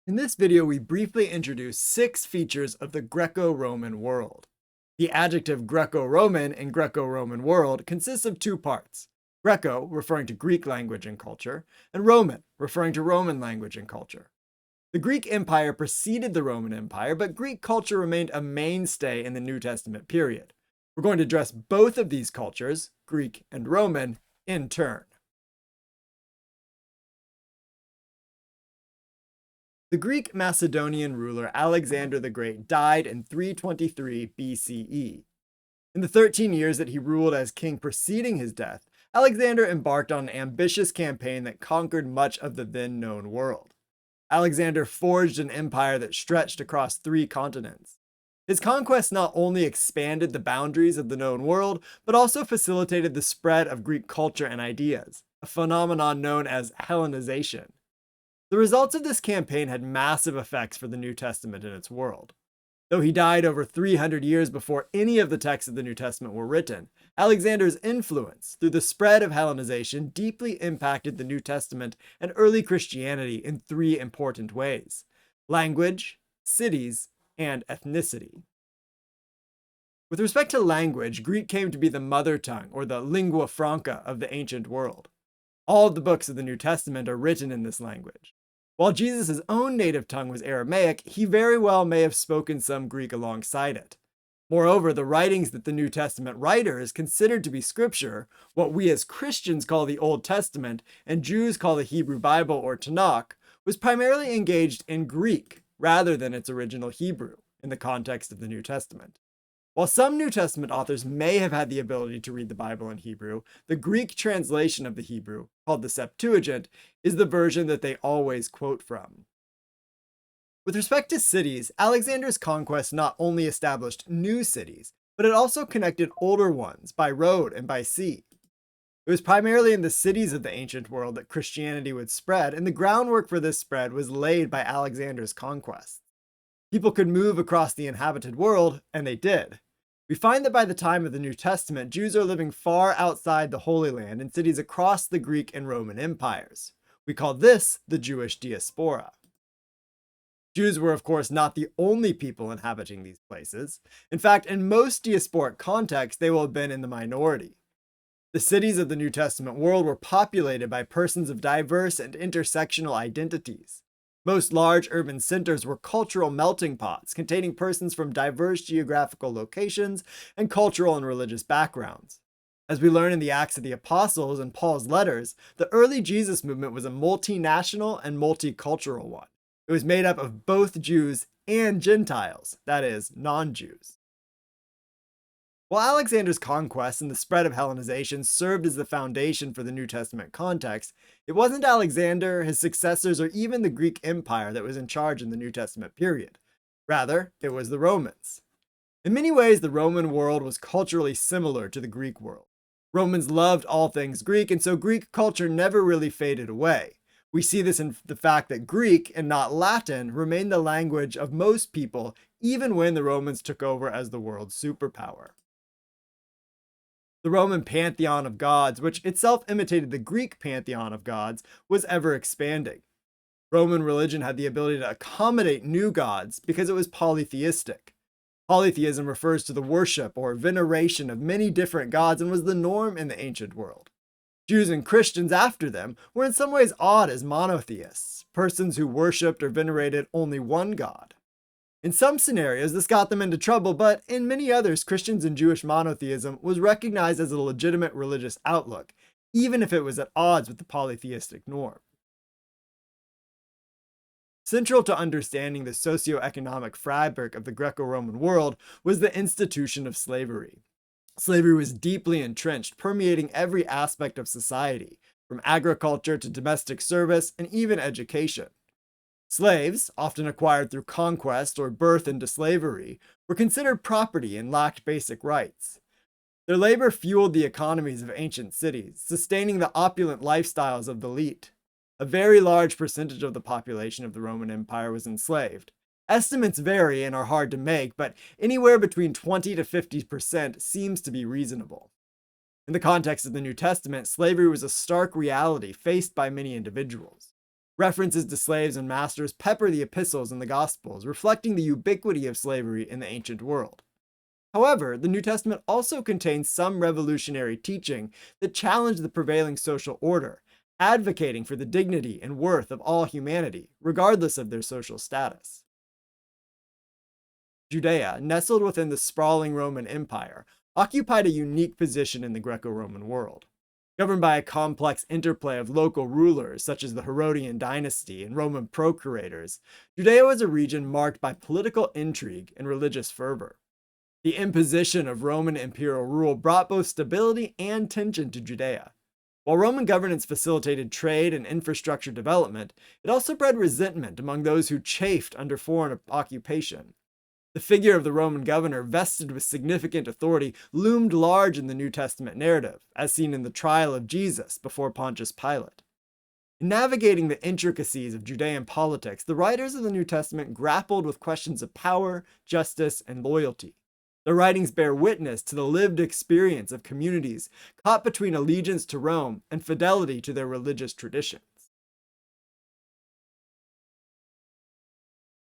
In this video, we briefly introduce 6 features of the Greco-Roman world. The adjective Greco-Roman in Greco-Roman world consists of 2 parts. Greco, referring to Greek language and culture, and Roman, referring to Roman language and culture. The Greek Empire preceded the Roman Empire, but Greek culture remained a mainstay in the New Testament period. We're going to address both of these cultures, Greek and Roman, in turn. The Greek Macedonian ruler Alexander the Great died in 323 BCE. In the 13 years that he ruled as king preceding his death, Alexander embarked on an ambitious campaign that conquered much of the then known world. Alexander forged an empire that stretched across 3 continents. His conquest not only expanded the boundaries of the known world, but also facilitated the spread of Greek culture and ideas, a phenomenon known as Hellenization. The results of this campaign had massive effects for the New Testament and its world. Though he died over 300 years before any of the texts of the New Testament were written, Alexander's influence through the spread of Hellenization deeply impacted the New Testament and early Christianity in 3 important ways: language, cities, and ethnicity. With respect to language, Greek came to be the mother tongue, or the lingua franca, of the ancient world. All of the books of the New Testament are written in this language. While Jesus' own native tongue was Aramaic, he very well may have spoken some Greek alongside it. Moreover, the writings that the New Testament writers considered to be scripture, what we as Christians call the Old Testament and Jews call the Hebrew Bible or Tanakh, was primarily engaged in Greek rather than its original Hebrew in the context of the New Testament. While some New Testament authors may have had the ability to read the Bible in Hebrew, the Greek translation of the Hebrew, called the Septuagint, is the version that they always quote from. With respect to cities, Alexander's conquest not only established new cities, but it also connected older ones by road and by sea. It was primarily in the cities of the ancient world that Christianity would spread, and the groundwork for this spread was laid by Alexander's conquests. People could move across the inhabited world, and they did. We find that by the time of the New Testament, Jews are living far outside the Holy Land in cities across the Greek and Roman empires. We call this the Jewish diaspora. Jews were, of course, not the only people inhabiting these places. In fact, in most diasporic contexts, they will have been in the minority. The cities of the New Testament world were populated by persons of diverse and intersectional identities. Most large urban centers were cultural melting pots containing persons from diverse geographical locations and cultural and religious backgrounds. As we learn in the Acts of the Apostles and Paul's letters, the early Jesus movement was a multinational and multicultural one. It was made up of both Jews and Gentiles, that is, non-Jews. While Alexander's conquest and the spread of Hellenization served as the foundation for the New Testament context, it wasn't Alexander, his successors, or even the Greek Empire that was in charge in the New Testament period. Rather, it was the Romans. In many ways, the Roman world was culturally similar to the Greek world. Romans loved all things Greek, and so Greek culture never really faded away. We see this in the fact that Greek, and not Latin, remained the language of most people even when the Romans took over as the world's superpower. The Roman pantheon of gods, which itself imitated the Greek pantheon of gods, was ever expanding. Roman religion had the ability to accommodate new gods because it was polytheistic. Polytheism refers to the worship or veneration of many different gods and was the norm in the ancient world. Jews and Christians after them were in some ways odd as monotheists, persons who worshipped or venerated only one god. In some scenarios, this got them into trouble, but in many others, Christians and Jewish monotheism was recognized as a legitimate religious outlook, even if it was at odds with the polytheistic norm. Central to understanding the socioeconomic fabric of the Greco-Roman world was the institution of slavery. Slavery was deeply entrenched, permeating every aspect of society, from agriculture to domestic service and even education. Slaves, often acquired through conquest or birth into slavery, were considered property and lacked basic rights. Their labor fueled the economies of ancient cities, sustaining the opulent lifestyles of the elite. A very large percentage of the population of the Roman Empire was enslaved. Estimates vary and are hard to make, but anywhere between 20 to 50% seems to be reasonable. In the context of the New Testament, slavery was a stark reality faced by many individuals. References to slaves and masters pepper the epistles and the Gospels, reflecting the ubiquity of slavery in the ancient world. However, the New Testament also contains some revolutionary teaching that challenge the prevailing social order, advocating for the dignity and worth of all humanity, regardless of their social status. Judea, nestled within the sprawling Roman Empire, occupied a unique position in the Greco-Roman world. Governed by a complex interplay of local rulers such as the Herodian dynasty and Roman procurators, Judea was a region marked by political intrigue and religious fervor. The imposition of Roman imperial rule brought both stability and tension to Judea. While Roman governance facilitated trade and infrastructure development, it also bred resentment among those who chafed under foreign occupation. The figure of the Roman governor, vested with significant authority, loomed large in the New Testament narrative, as seen in the trial of Jesus before Pontius Pilate. In navigating the intricacies of Judean politics, the writers of the New Testament grappled with questions of power, justice, and loyalty. Their writings bear witness to the lived experience of communities caught between allegiance to Rome and fidelity to their religious tradition.